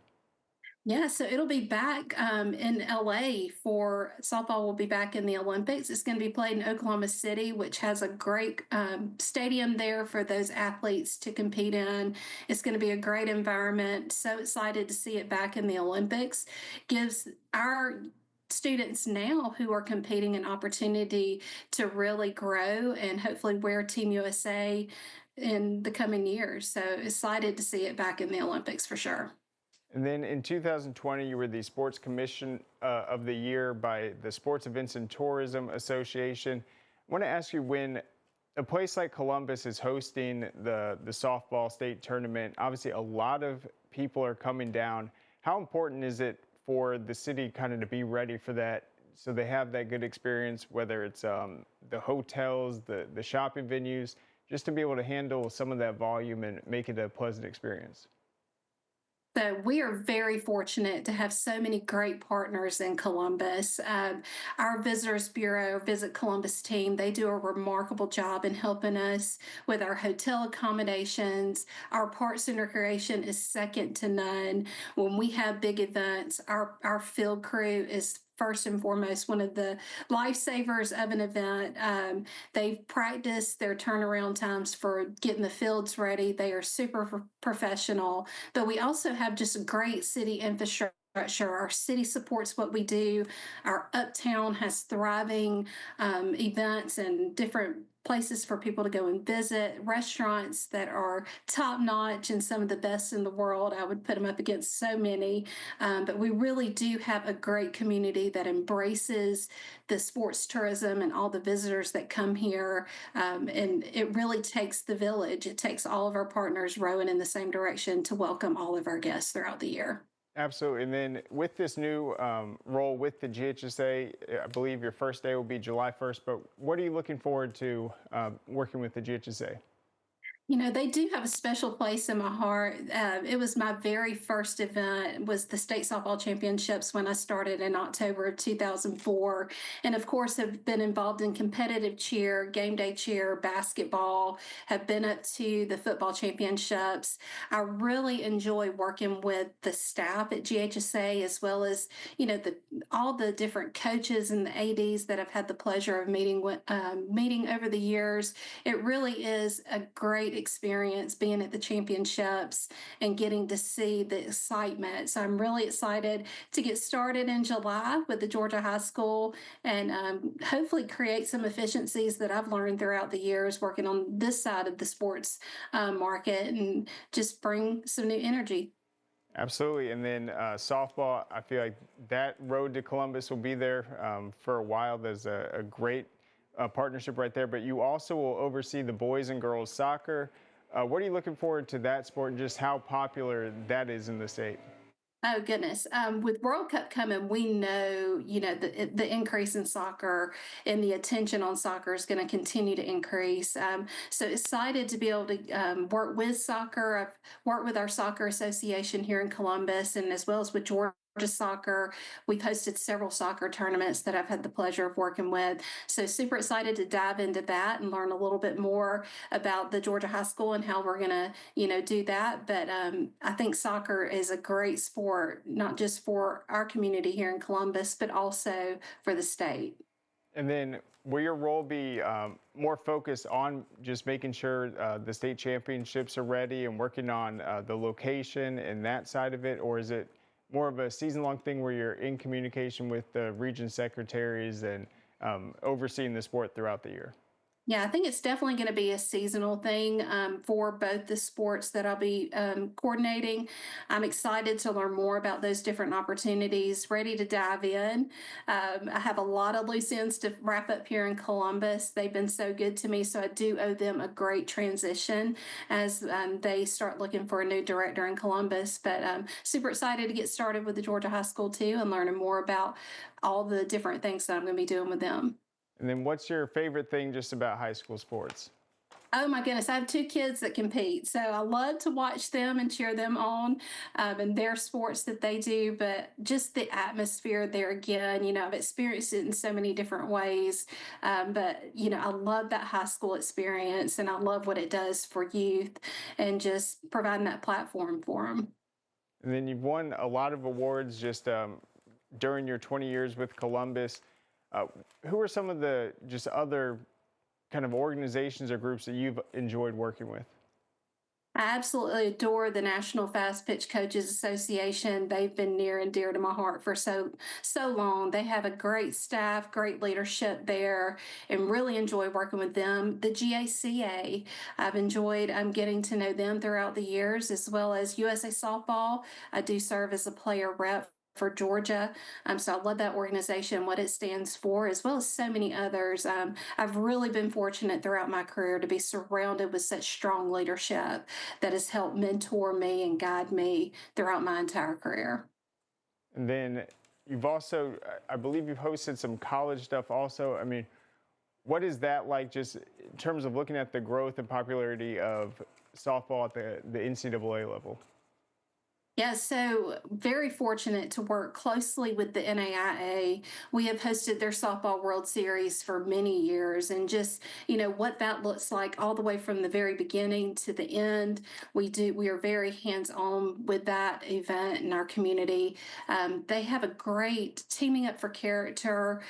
Yeah, so it'll be back in LA for softball. Will be back in the Olympics. It's going to be played in Oklahoma City, which has a great stadium there for those athletes to compete in. It's going to be a great environment. So excited to see it back in the Olympics. Gives our students now who are competing an opportunity to really grow and hopefully wear Team USA in the coming years. So excited to see it back in the Olympics for sure. And then in 2020, you were the Sports Commission of the Year by the Sports Events and Tourism Association. I want to ask you, when a place like Columbus is hosting the softball state tournament, obviously a lot of people are coming down. How important is it for the city kind of to be ready for that so they have that good experience, whether it's the hotels, the shopping venues, just to be able to handle some of that volume and make it a pleasant experience? So we are very fortunate to have so many great partners in Columbus. Our Visitors Bureau, Visit Columbus team, they do a remarkable job in helping us with our hotel accommodations. Our Parks and Recreation is second to none. When we have big events, our field crew is first and foremost one of the lifesavers of an event. They've practiced their turnaround times for getting the fields ready. They are super professional, but we also have just a great city infrastructure. Our city supports what we do. Our uptown has thriving events and different places for people to go and visit, restaurants that are top notch and some of the best in the world. I would put them up against so many, but we really do have a great community that embraces the sports tourism and all the visitors that come here. And it really takes the village. It takes all of our partners rowing in the same direction to welcome all of our guests throughout the year. Absolutely. And then with this new role with the GHSA, I believe your first day will be July 1st, but what are you looking forward to working with the GHSA? You know, they do have a special place in my heart. It was my very first event, was the State Softball Championships when I started in October of 2004. And of course, have been involved in competitive cheer, game day cheer, basketball, have been up to the football championships. I really enjoy working with the staff at GHSA, as well as, you know, all the different coaches and the ADs that I've had the pleasure of meeting over the years. It really is a great experience being at the championships and getting to see the excitement. So I'm really excited to get started in July with the Georgia High School and hopefully create some efficiencies that I've learned throughout the years working on this side of the sports market and just bring some new energy. Absolutely. And then softball, I feel like that road to Columbus will be there for a while. There's a great partnership right there, but you also will oversee the boys and girls soccer. What are you looking forward to that sport and just how popular that is in the state? Oh goodness! With World Cup coming, we know the increase in soccer and the attention on soccer is going to continue to increase. So excited to be able to work with soccer. I've worked with our soccer association here in Columbus, and as well as with Georgia Soccer. We've hosted several soccer tournaments that I've had the pleasure of working with. So super excited to dive into that and learn a little bit more about the Georgia High School and how we're going to, do that. But I think soccer is a great sport, not just for our community here in Columbus, but also for the state. And then will your role be more focused on just making sure the state championships are ready and working on the location and that side of it? Or is it more of a season-long thing where you're in communication with the region secretaries and overseeing the sport throughout the year? Yeah, I think it's definitely going to be a seasonal thing for both the sports that I'll be coordinating. I'm excited to learn more about those different opportunities, ready to dive in. I have a lot of loose ends to wrap up here in Columbus. They've been so good to me, so I do owe them a great transition as they start looking for a new director in Columbus. But super excited to get started with the Georgia High School too and learning more about all the different things that I'm going to be doing with them. And then what's your favorite thing just about high school sports? Oh my goodness, I have 2 kids that compete. So I love to watch them and cheer them on and their sports that they do. But just the atmosphere there again, I've experienced it in so many different ways. But I love that high school experience and I love what it does for youth and just providing that platform for them. And then you've won a lot of awards just during your 20 years with Columbus. Who are some of the just other kind of organizations or groups that you've enjoyed working with? I absolutely adore the National Fast Pitch Coaches Association. They've been near and dear to my heart for so long. They have a great staff, great leadership there, and really enjoy working with them. The GACA, I've enjoyed getting to know them throughout the years, as well as USA Softball. I do serve as a player rep for Georgia. So I love that organization, what it stands for, as well as so many others. I've really been fortunate throughout my career to be surrounded with such strong leadership that has helped mentor me and guide me throughout my entire career. And then you've also, I believe you've hosted some college stuff also. I mean, what is that like just in terms of looking at the growth and popularity of softball at the NCAA level? Yeah, so very fortunate to work closely with the NAIA. We have hosted their Softball World Series for many years and just, what that looks like all the way from the very beginning to the end. We are very hands-on with that event in our community. They have a great Teaming Up for Character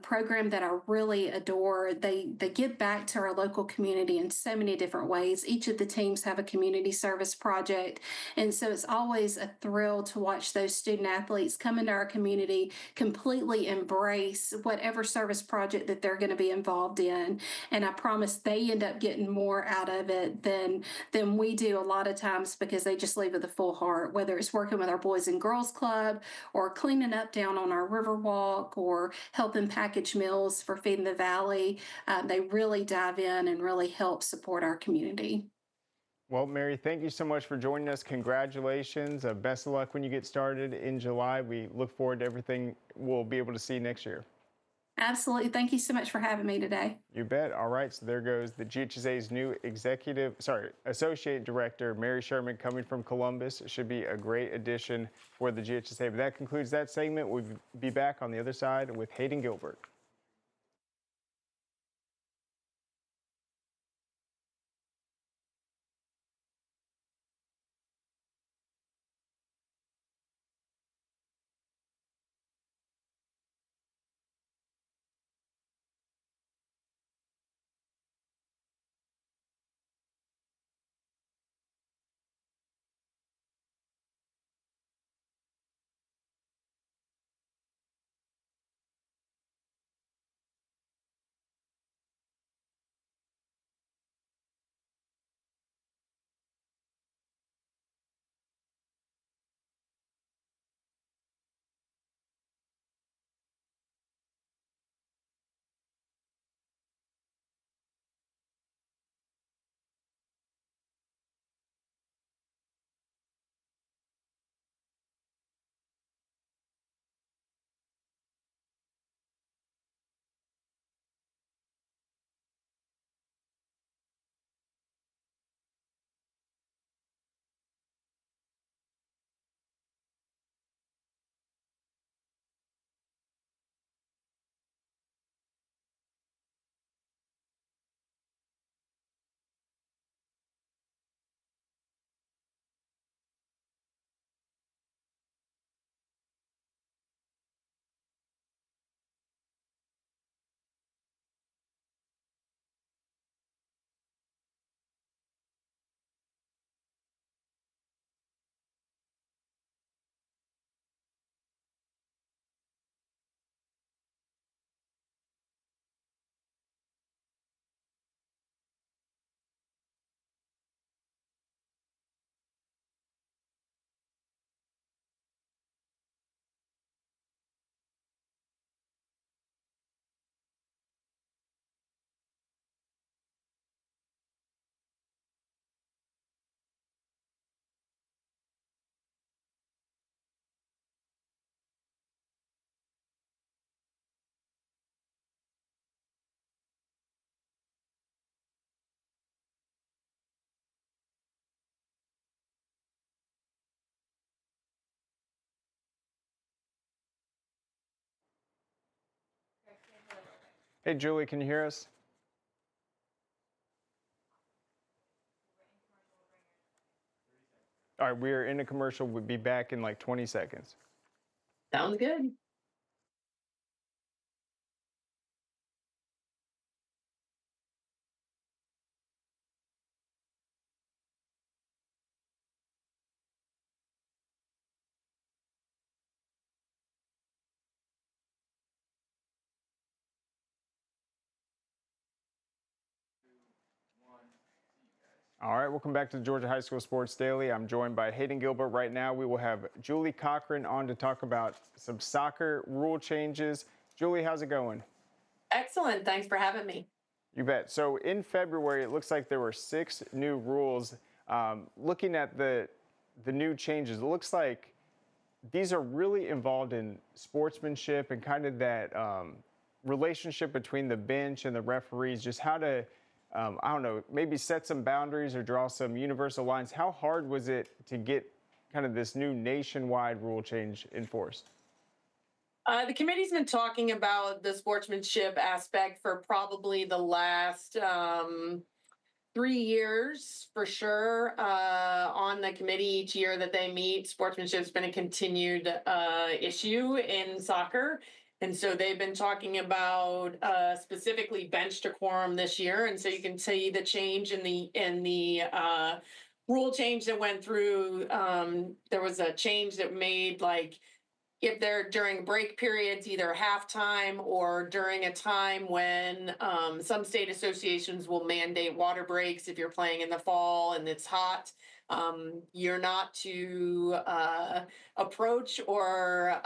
program that I really adore. They give back to our local community in so many different ways. Each of the teams have a community service project. And so it's always a thrill to watch those student athletes come into our community, completely embrace whatever service project that they're going to be involved in. And I promise they end up getting more out of it than we do a lot of times because they just leave with a full heart, whether it's working with our Boys and Girls Club or cleaning up down on our Riverwalk or helping package meals for Feeding the Valley. They really dive in and really help support our community. Well, Merri, thank you so much for joining us. Congratulations. Best of luck when you get started in July. We look forward to everything we'll be able to see next year. Absolutely. Thank you so much for having me today. You bet. All right. So there goes the GHSA's new Associate Director, Merri Sherman, coming from Columbus. It should be a great addition for the GHSA. But that concludes that segment. We'll be back on the other side with Hayden Gilbert. Hey, Julie, can you hear us? All right, we are in a commercial. We'll be back in like 20 seconds. Sounds good. All right, welcome back to the Georgia High School Sports Daily. I'm joined by Hayden Gilbert. Right now, we will have Julie Cochran on to talk about some soccer rule changes. Julie, how's it going? Excellent. Thanks for having me. You bet. So in February, it looks like there were 6 new rules. Looking at the new changes, it looks like these are really involved in sportsmanship and kind of that relationship between the bench and the referees, just how to I don't know, maybe set some boundaries or draw some universal lines. How hard was it to get kind of this new nationwide rule change enforced? The committee's been talking about the sportsmanship aspect for probably the last 3 years for sure. On the committee each year that they meet, sportsmanship's been a continued issue in soccer. And so they've been talking about specifically bench decorum this year. And so you can see the change in the rule change that went through. There was a change that made like if they're during break periods, either halftime or during a time when some state associations will mandate water breaks if you're playing in the fall and it's hot. You're not to approach or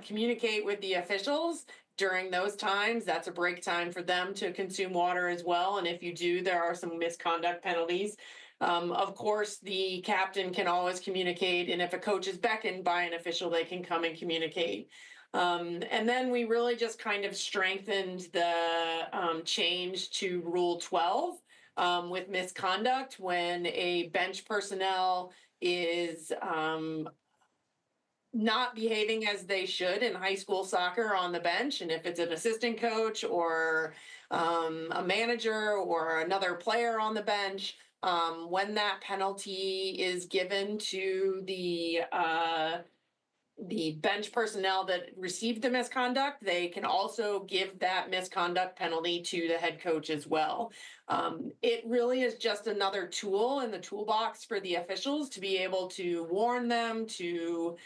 communicate with the officials during those times. That's a break time for them to consume water as well. And if you do, there are some misconduct penalties. Of course, the captain can always communicate, and if a coach is beckoned by an official, they can come and communicate. And then we really just kind of strengthened the change to Rule 12 with misconduct when a bench personnel is not behaving as they should in high school soccer on the bench. And if it's an assistant coach or a manager or another player on the bench, when that penalty is given to the bench personnel that received the misconduct, they can also give that misconduct penalty to the head coach as well. It really is just another tool in the toolbox for the officials to be able to warn them, to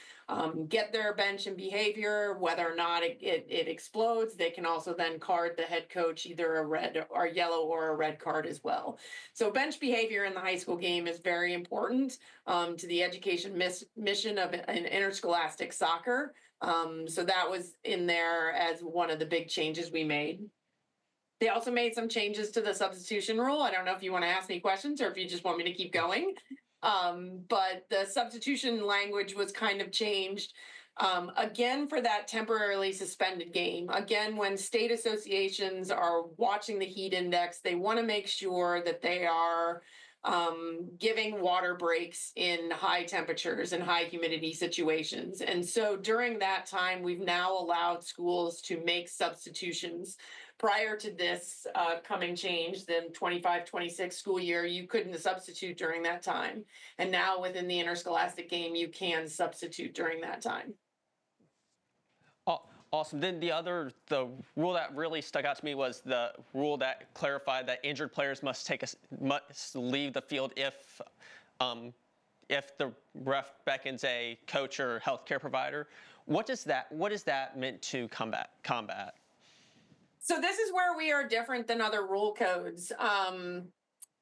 get their bench in behavior, whether or not it explodes. They can also then card the head coach either a red or yellow or a red card as well. So bench behavior in the high school game is very important to the education mission of an interscholastic soccer. So that was in there as one of the big changes we made. They also made some changes to the substitution rule. I don't know if you want to ask me questions or if you just want me to keep going. But the substitution language was kind of changed. Again, for that temporarily suspended game. Again, when state associations are watching the heat index, they want to make sure that they are giving water breaks in high temperatures and high humidity situations. And so during that time, we've now allowed schools to make substitutions. Prior to this coming change, the 25-26 school year, you couldn't substitute during that time. And now within the interscholastic game, you can substitute during that time. Awesome. Then the rule that really stuck out to me was the rule that clarified that injured players must leave the field if the ref beckons a coach or healthcare provider. What is that meant to combat? So this is where we are different than other rule codes.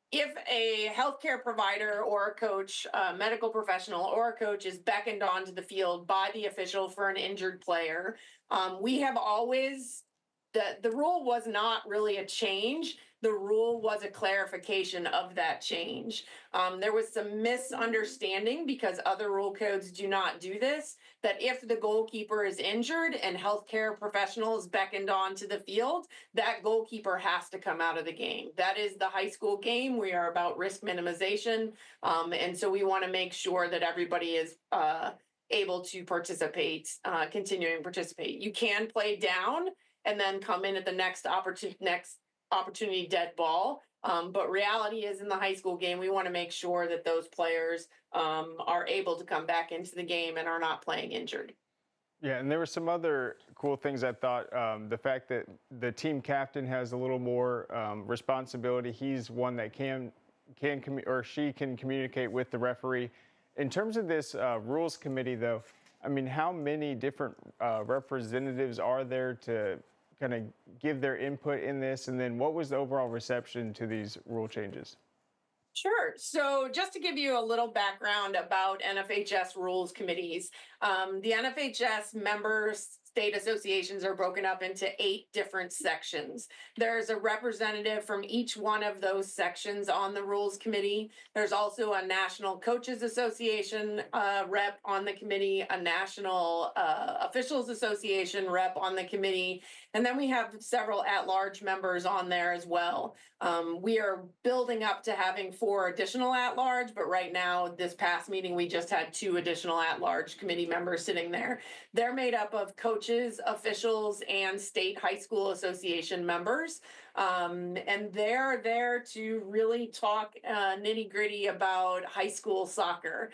If a healthcare provider or a coach, a medical professional or a coach is beckoned onto the field by the official for an injured player, we have always, the rule was not really a change. The rule was a clarification of that change. There was some misunderstanding because other rule codes do not do this, that if the goalkeeper is injured and healthcare professionals beckoned onto the field, that goalkeeper has to come out of the game. That is the high school game. We are about risk minimization. And so we want to make sure that everybody is able to participate, continuing to participate. You can play down and then come in at the next opportunity dead ball. But reality is, in the high school game, we want to make sure that those players are able to come back into the game and are not playing injured. Yeah, and there were some other cool things I thought. The fact that the team captain has a little more responsibility. He's one that she can communicate with the referee. In terms of this rules committee, though, I mean, how many different representatives are there to kind of give their input in this? And then what was the overall reception to these rule changes? Sure. So just to give you a little background about NFHS rules committees, the NFHS member state associations are broken up into 8 different sections. There's a representative from each one of those sections on the rules committee. There's also a National Coaches Association rep on the committee, a National Officials Association rep on the committee, and then we have several at-large members on there as well. We are building up to having 4 additional at-large, but right now, this past meeting, we just had 2 additional at-large committee members sitting there. They're made up of coaches, officials, and state high school association members. And they're there to really talk nitty-gritty about high school soccer.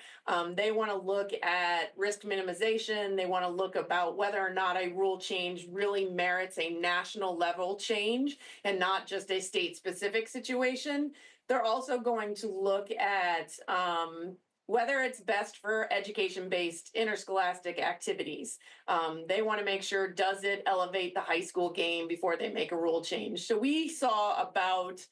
They want to look at risk minimization. They want to look about whether or not a rule change really merits a national level change and not just a state-specific situation. They're also going to look at whether it's best for education-based interscholastic activities. They want to make sure, does it elevate the high school game before they make a rule change? So we saw about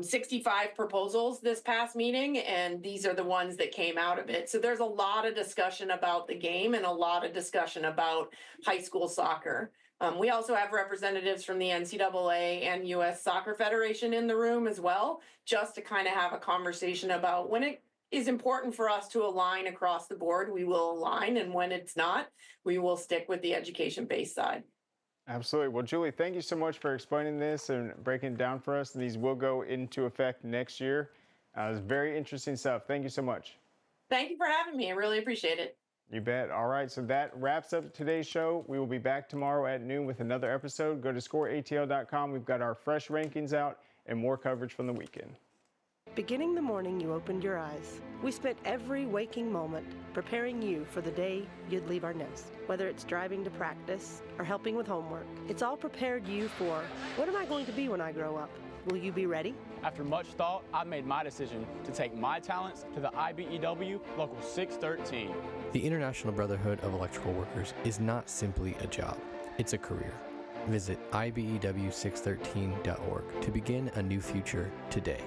65 proposals this past meeting, and these are the ones that came out of it. So there's a lot of discussion about the game and a lot of discussion about high school soccer. We also have representatives from the NCAA and U.S. Soccer Federation in the room as well, just to kind of have a conversation about when it is important for us to align across the board, we will align, and when it's not, we will stick with the education-based side. Absolutely. Well, Julie, thank you so much for explaining this and breaking it down for us. And these will go into effect next year. It's very interesting stuff. Thank you so much. Thank you for having me. I really appreciate it. You bet. All right. So that wraps up today's show. We will be back tomorrow at noon with another episode. Go to scoreatl.com. We've got our fresh rankings out and more coverage from the weekend. Beginning the morning you opened your eyes, we spent every waking moment preparing you for the day you'd leave our nest. Whether it's driving to practice or helping with homework, it's all prepared you for, what am I going to be when I grow up? Will you be ready? After much thought, I made my decision to take my talents to the IBEW Local 613. The International Brotherhood of Electrical Workers is not simply a job, it's a career. Visit IBEW613.org to begin a new future today.